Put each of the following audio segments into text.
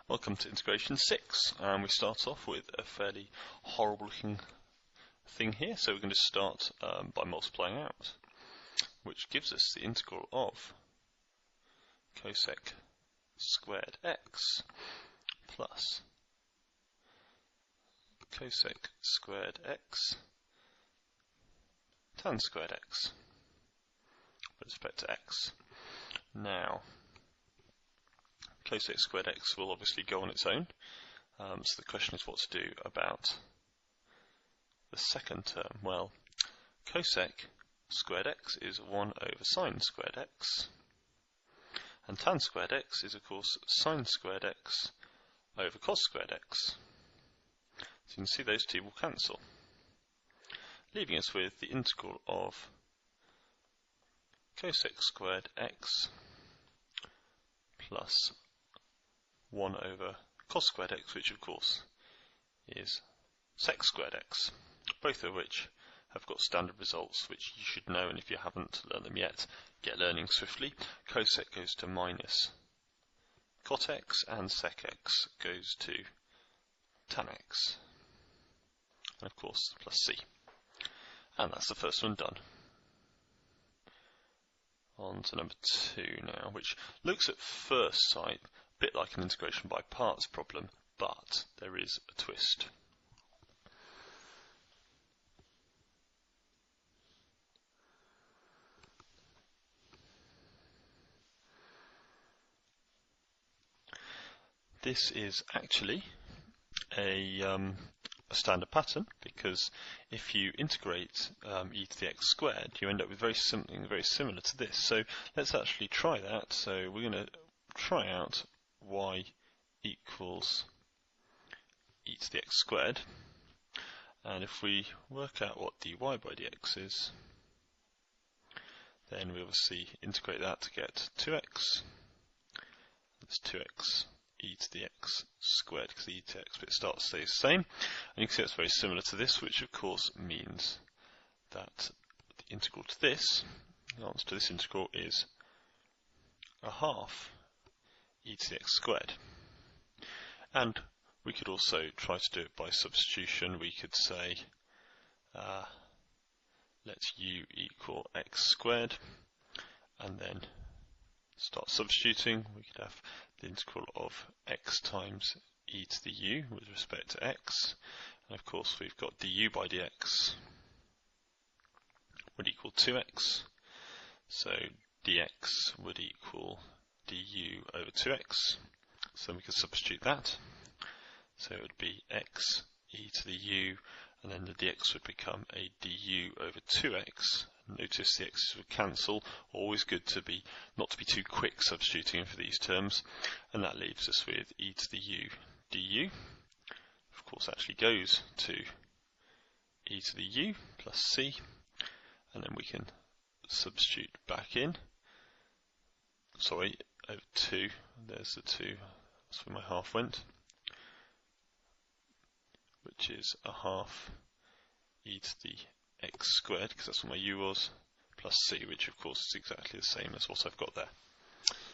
Welcome to Integration 6, and we start off with a fairly horrible looking thing here, so we're going to start by multiplying out, which gives us the integral of cosec squared x plus cosec squared x tan squared x with respect to x. Now, cosec squared x will obviously go on its own, so the question is what to do about the second term. Well, cosec squared x is 1 over sine squared x, and tan squared x is of course sine squared x over cos squared x. So you can see those two will cancel, leaving us with the integral of cosec squared x plus 1 over cos squared x, which of course is sec squared x, both of which have got standard results which you should know, and if you haven't learned them yet, get learning swiftly. Cosec goes to minus cot x, and sec x goes to tan x, and of course plus c. And that's the first one done. On to number 2 now, which looks at first sight a bit like an integration by parts problem, but there is a twist. This is actually a standard pattern, because if you integrate e to the x squared, you end up with something very similar to this. So let's actually try that. So we're going to try out y equals e to the x squared, and if we work out what dy by dx is, then we obviously integrate that to get 2x. That's 2x e to the x squared, because the e to x bit starts to stay the same. And you can see it's very similar to this, which of course means that the integral to this, the answer to this integral, is a half e to the x squared. And we could also try to do it by substitution. We could say let u equal x squared, and then start substituting. We could have the integral of x times e to the u with respect to x, and of course we've got du by dx would equal 2x, so dx would equal du over 2x, so we could substitute that. So it would be x e to the u, and then the dx would become a du over 2x. Notice the x's would cancel. Always good to be not to be too quick substituting for these terms, and that leaves us with e to the u du. Of course, actually goes to e to the u plus c, and then we can substitute back in. Sorry, over 2. There's the 2. That's where my half went, which is a half e to the x squared, because that's what my u was, plus c, which of course is exactly the same as what I've got there.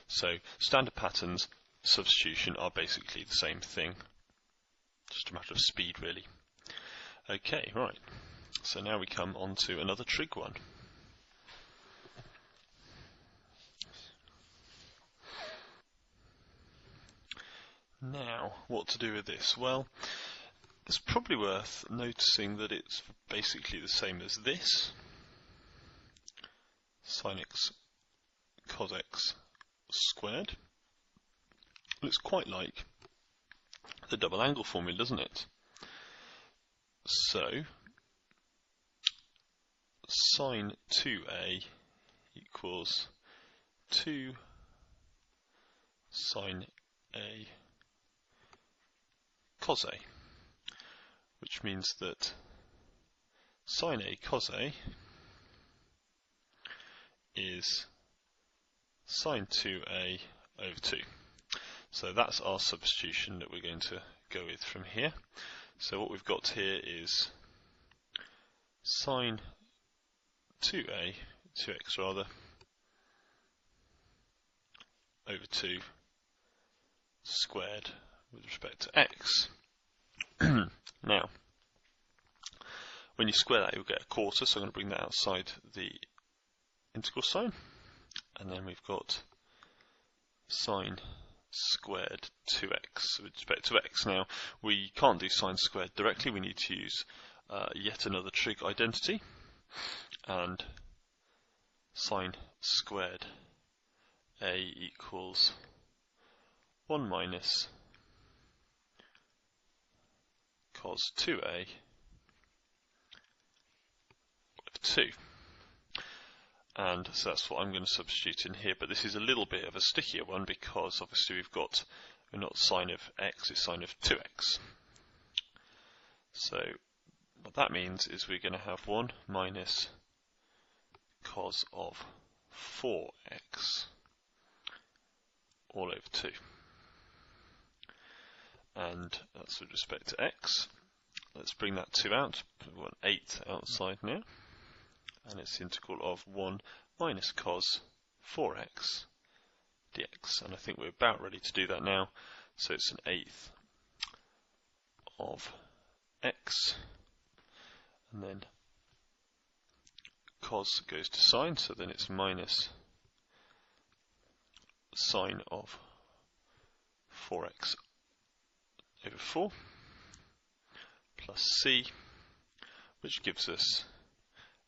So standard patterns, substitution are basically the same thing, just a matter of speed really. Okay, right, so now we come on to another trig one. Now, what to do with this? Well, it's probably worth noticing that it's basically the same as this, sin x cos x squared. Looks quite like the double angle formula, doesn't it? So, sin 2a equals 2 sin a cos a, which means that sin a cos a is sin 2a over 2. So that's our substitution that we're going to go with from here. So what we've got here is sin 2a, 2x rather, over 2 squared with respect to x. Now, when you square that, you'll get a quarter, so I'm going to bring that outside the integral sign. And then we've got sine squared 2x with respect to x. Now, we can't do sine squared directly, we need to use yet another trig identity. And sine squared a equals 1 minus cos 2a of 2. And so that's what I'm going to substitute in here, but this is a little bit of a stickier one because obviously we're not sine of x, it's sine of 2x. So what that means is we're going to have 1 minus cos of 4x all over 2. And that's with respect to x. Let's bring that 2 out. We want 8 outside now. And it's the integral of 1 minus cos 4x dx. And I think we're about ready to do that now. So it's an eighth of x. And then cos goes to sine, so then it's minus sine of 4x over 4 plus c, which gives us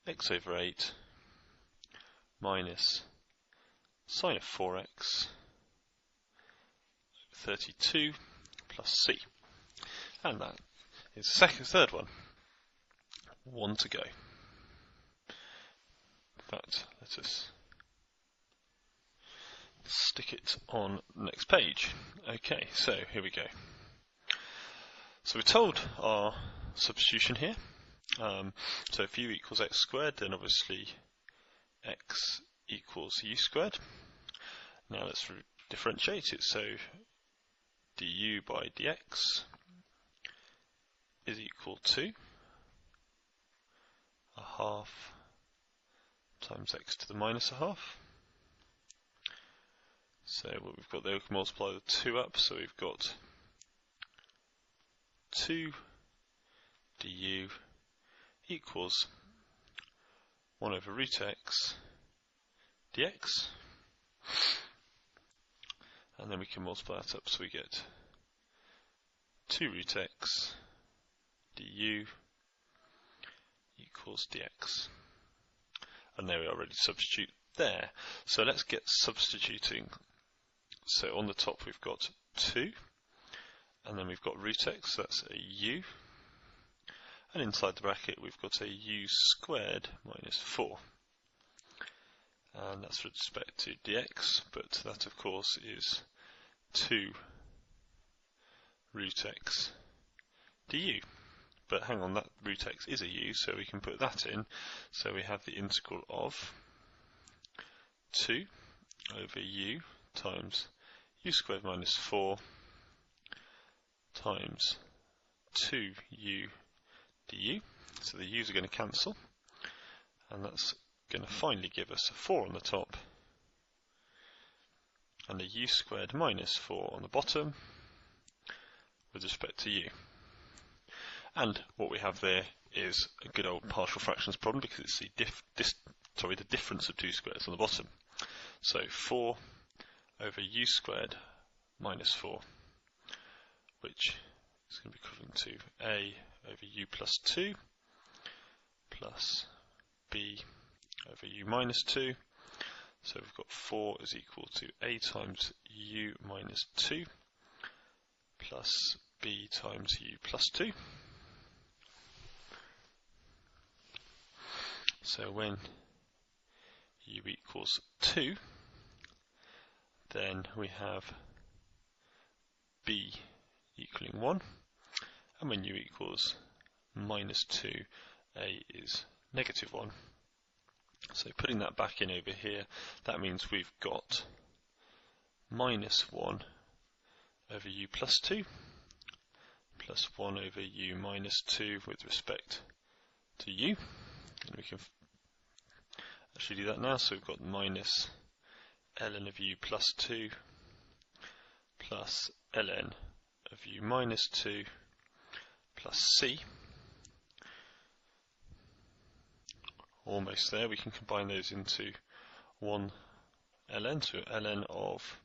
x over 8 minus sine of 4x 32 plus c. And that is the third one. One to go. In fact, let us stick it on the next page. Okay, so here we go. So we're told our substitution here. So if u equals x squared, then obviously x equals u squared. Now let's differentiate it. So du by dx is equal to a half times x to the minus a half. So what we've got there, we can multiply the 2 up, so we've got 2 du equals 1 over root x dx, and then we can multiply that up, so we get 2 root x du equals dx. And there we are, ready to substitute there. So let's get substituting. So on the top we've got 2, and then we've got root x, so that's a u, and inside the bracket we've got a u squared minus 4, and that's with respect to dx, but that of course is 2 root x du. But hang on, that root x is a u, so we can put that in. So we have the integral of 2 over u times u squared minus 4 times 2u du. So the u's are going to cancel, and that's going to finally give us a 4 on the top and a u squared minus 4 on the bottom with respect to u. And what we have there is a good old partial fractions problem, because it's the difference of 2 squares on the bottom. So 4 over u squared minus 4, which is going to be equivalent to a over u plus 2 plus b over u minus 2. So we've got 4 is equal to a times u minus 2 plus b times u plus 2. So when u equals 2, then we have b equaling 1, and when u equals minus 2, a is negative 1. So putting that back in over here, that means we've got minus 1 over u plus 2 plus 1 over u minus 2 with respect to u. And we can actually do that now, so we've got minus ln of u plus 2 plus ln of u minus 2 plus c. Almost there, we can combine those into one ln, so ln of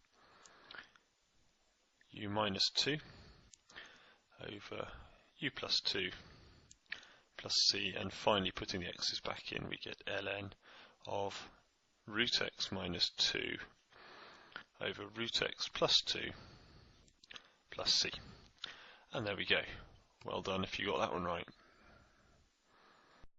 u minus 2 over u plus 2 plus c, and finally putting the x's back in, we get ln of root x minus 2 over root x plus 2 plus c. And there we go. Well done if you got that one right.